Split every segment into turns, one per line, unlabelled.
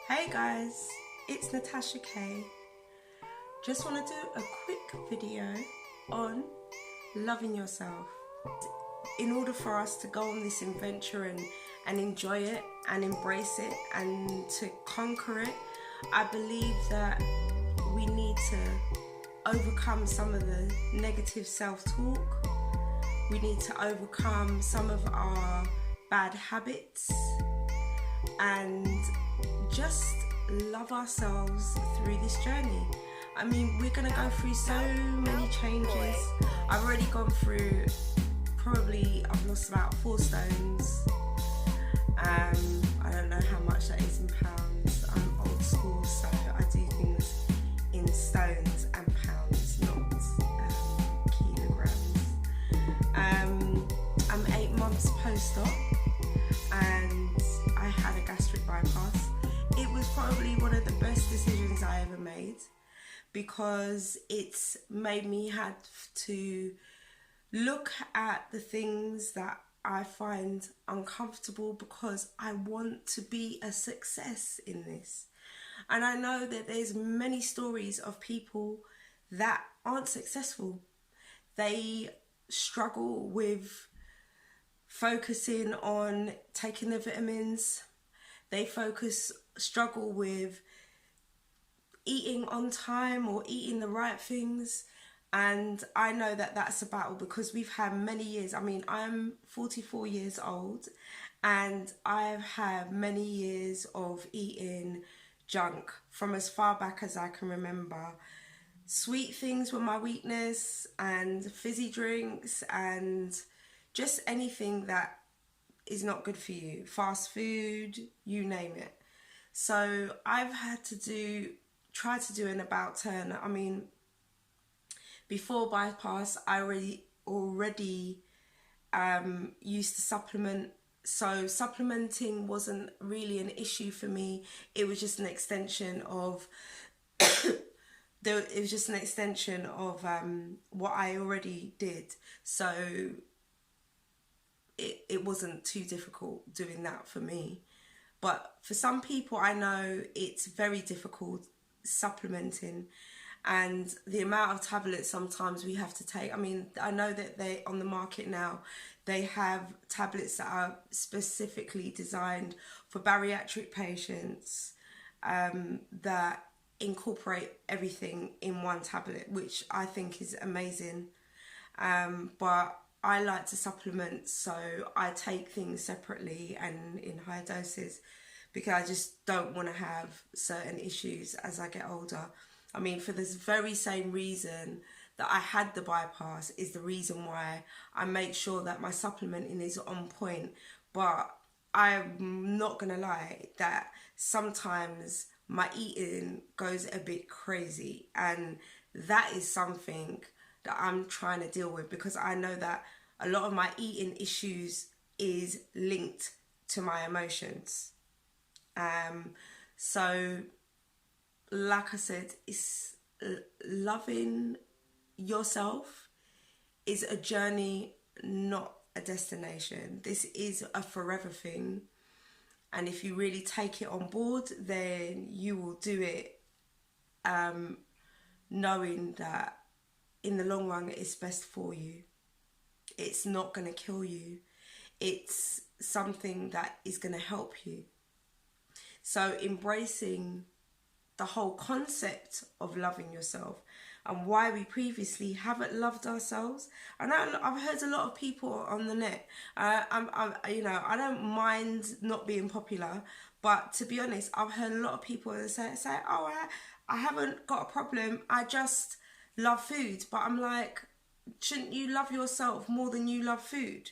Hey guys, it's Natasha K. Just want to do a quick video on loving yourself. In order for us to go on this adventure and enjoy it and embrace it and to conquer it, I believe that we need to overcome some of the negative self-talk. We need to overcome some of our bad habits and just love ourselves through this journey. I mean, we're going to go through so many changes. I've already gone through, I've lost about 4 stones. I don't know how much that is in pounds. I'm old school, so I do things in stones and pounds, not kilograms. I'm 8 months post-op and I had a gastric bypass. It was probably one of the best decisions I ever made because it's made me have to look at the things that I find uncomfortable because I want to be a success in this. And I know that there's many stories of people that aren't successful. They struggle with focusing on taking their vitamins. They struggle with eating on time or eating the right things. And I know that that's a battle because we've had many years. I mean, I'm 44 years old and I've had many years of eating junk from as far back as I can remember. Sweet things were my weakness, and fizzy drinks and just anything that is not good for you. Fast food, you name it. So I've had to try to do an about turn. I mean, before bypass, I already used to supplement. So supplementing wasn't really an issue for me. It was just an extension of what I already did. So it wasn't too difficult doing that for me. But for some people, I know it's very difficult supplementing, and the amount of tablets sometimes we have to take. I mean, I know that they on the market now, they have tablets that are specifically designed for bariatric patients that incorporate everything in one tablet, which I think is amazing. But I like to supplement, so I take things separately and in higher doses because I just don't want to have certain issues as I get older. I mean, for this very same reason that I had the bypass is the reason why I make sure that my supplementing is on point. But I'm not going to lie that sometimes my eating goes a bit crazy, and that is something that I'm trying to deal with because I know that a lot of my eating issues is linked to my emotions. So like I said, it's loving yourself is a journey, not a destination. This is a forever thing. And if you really take it on board, then you will do it knowing that in the long run it's best for you. It's not going to kill you. It's something that is going to help you. So embracing the whole concept of loving yourself and why we previously haven't loved ourselves. And I've heard a lot of people on the net. I don't mind not being popular, but to be honest, I've heard a lot of people say, "Oh, I haven't got a problem. I just love food." But I'm like, shouldn't you love yourself more than you love food?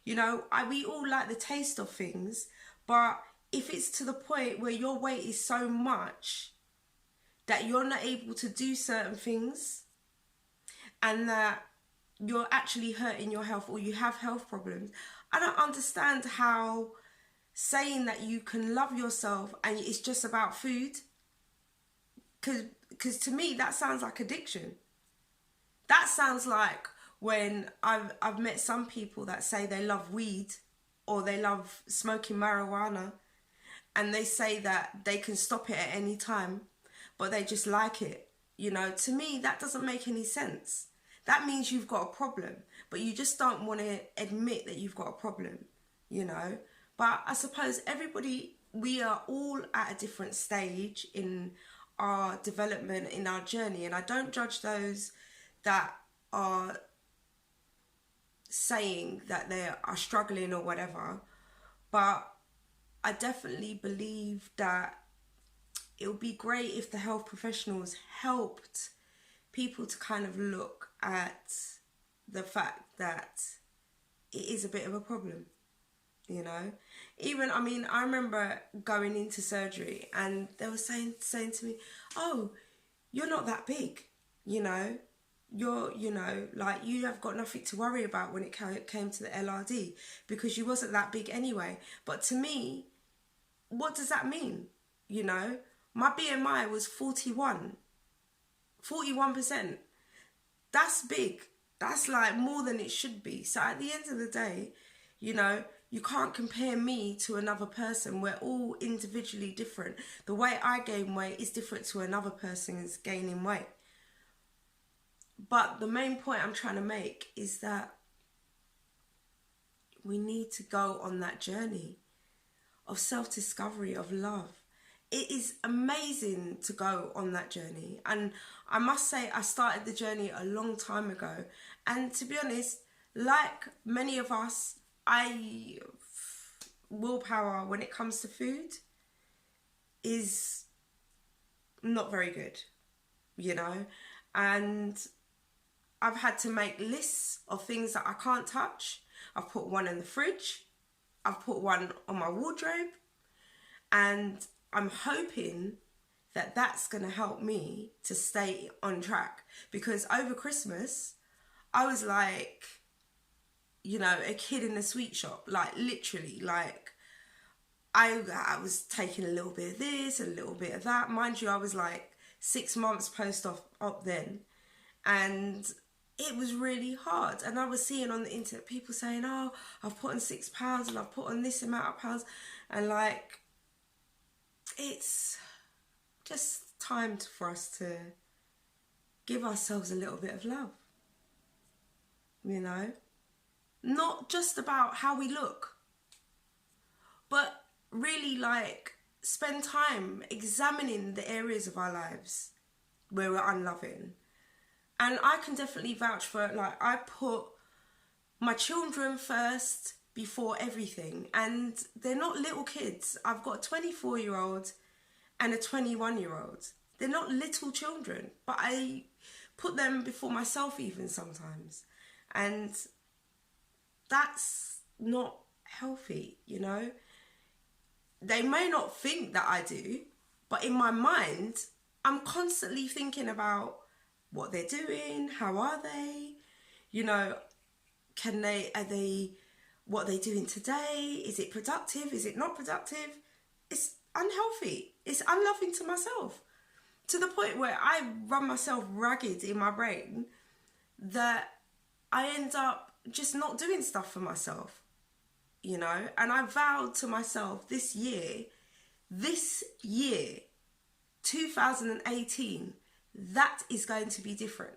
You know, we all like the taste of things, but if it's to the point where your weight is so much that you're not able to do certain things and that you're actually hurting your health or you have health problems, I don't understand how saying that you can love yourself and it's just about food, because to me that sounds like addiction. That sounds like when I've met some people that say they love weed or they love smoking marijuana, and they say that they can stop it at any time, but they just like it. You know, to me, that doesn't make any sense. That means you've got a problem, but you just don't want to admit that you've got a problem, you know. But I suppose we are all at a different stage in our development, in our journey, and I don't judge those that are saying that they are struggling or whatever, but I definitely believe that it would be great if the health professionals helped people to kind of look at the fact that it is a bit of a problem, you know. Even, I mean, I remember going into surgery and they were saying to me, oh, you're not that big, you know. Like, you have got nothing to worry about when it came to the LRD, because you wasn't that big anyway. But to me, what does that mean? You know, my BMI was 41%. That's big. That's like more than it should be. So at the end of the day, you know, you can't compare me to another person. We're all individually different. The way I gain weight is different to another person's gaining weight. But the main point I'm trying to make is that we need to go on that journey of self-discovery, of love. It is amazing to go on that journey. And I must say, I started the journey a long time ago. And to be honest, like many of us, willpower when it comes to food is not very good, you know. And I've had to make lists of things that I can't touch. I've put one in the fridge. I've put one on my wardrobe. And I'm hoping that that's going to help me to stay on track. Because over Christmas, I was like, you know, a kid in a sweet shop. Like, literally, like, I was taking a little bit of this, a little bit of that. Mind you, I was like 6 months post-op then. And it was really hard. And I was seeing on the internet people saying, oh, I've put on 6 pounds and I've put on this amount of pounds. And like, it's just time for us to give ourselves a little bit of love, you know. Not just about how we look, but really like spend time examining the areas of our lives where we're unloving. And I can definitely vouch for it. Like, I put my children first before everything. And they're not little kids. I've got a 24-year-old and a 21-year-old. They're not little children. But I put them before myself even sometimes. And that's not healthy, you know. They may not think that I do, but in my mind, I'm constantly thinking about what they're doing, how are they, you know, what are they doing today? Is it productive? Is it not productive? It's unhealthy. It's unloving to myself, to the point where I run myself ragged in my brain that I end up just not doing stuff for myself, you know. And I vowed to myself this year, 2018, that is going to be different.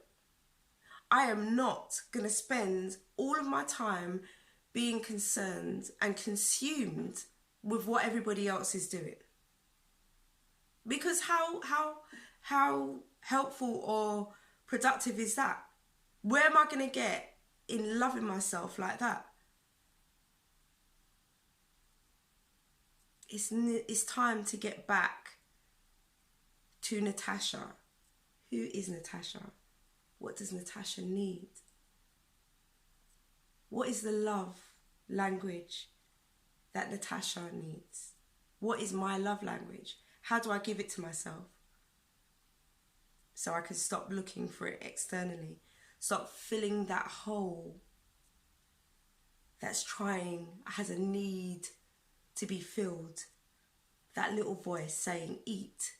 I am not going to spend all of my time being concerned and consumed with what everybody else is doing. Because how helpful or productive is that? Where am I going to get in loving myself like that? It's time to get back to Natasha. Who is Natasha? What does Natasha need? What is the love language that Natasha needs? What is my love language? How do I give it to myself? So I can stop looking for it externally. Stop filling that hole that's has a need to be filled. That little voice saying, eat.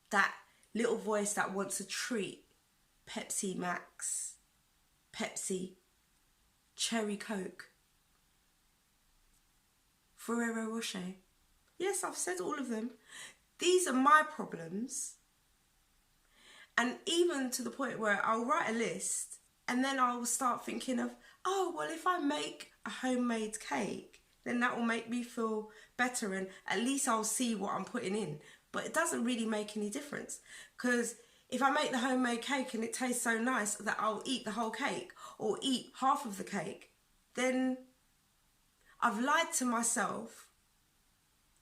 That little voice that wants a treat. Pepsi Max, Pepsi, Cherry Coke. Ferrero Rocher. Yes, I've said all of them. These are my problems. And even to the point where I'll write a list and then I'll start thinking of, oh, well, if I make a homemade cake, then that will make me feel better and at least I'll see what I'm putting in. But it doesn't really make any difference, because if I make the homemade cake and it tastes so nice that I'll eat the whole cake or eat half of the cake, then I've lied to myself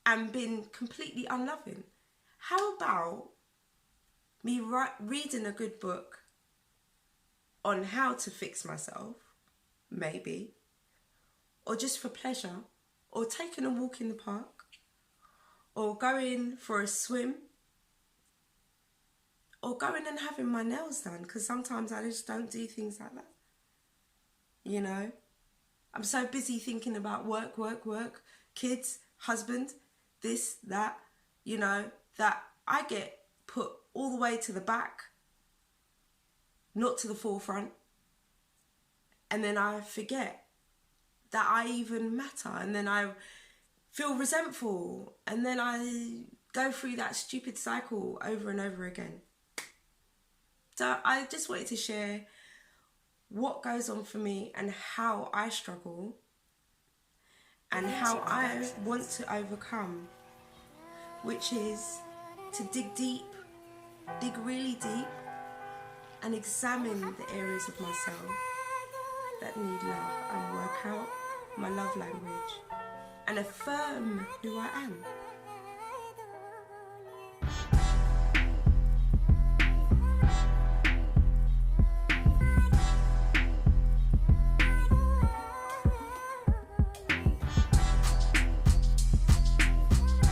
and been completely unloving. How about me reading a good book on how to fix myself, maybe, or just for pleasure, or taking a walk in the park, or going for a swim, or going and having my nails done, because sometimes I just don't do things like that. You know, I'm so busy thinking about work, kids, husband, this, that, you know, that I get put all the way to the back, not to the forefront. And then I forget that I even matter. And then I feel resentful. And then I go through that stupid cycle over and over again. So I just wanted to share what goes on for me and how I struggle and how I want to overcome, which is to dig deep, dig really deep, and examine the areas of myself that need love and work out my love language and affirm who I am.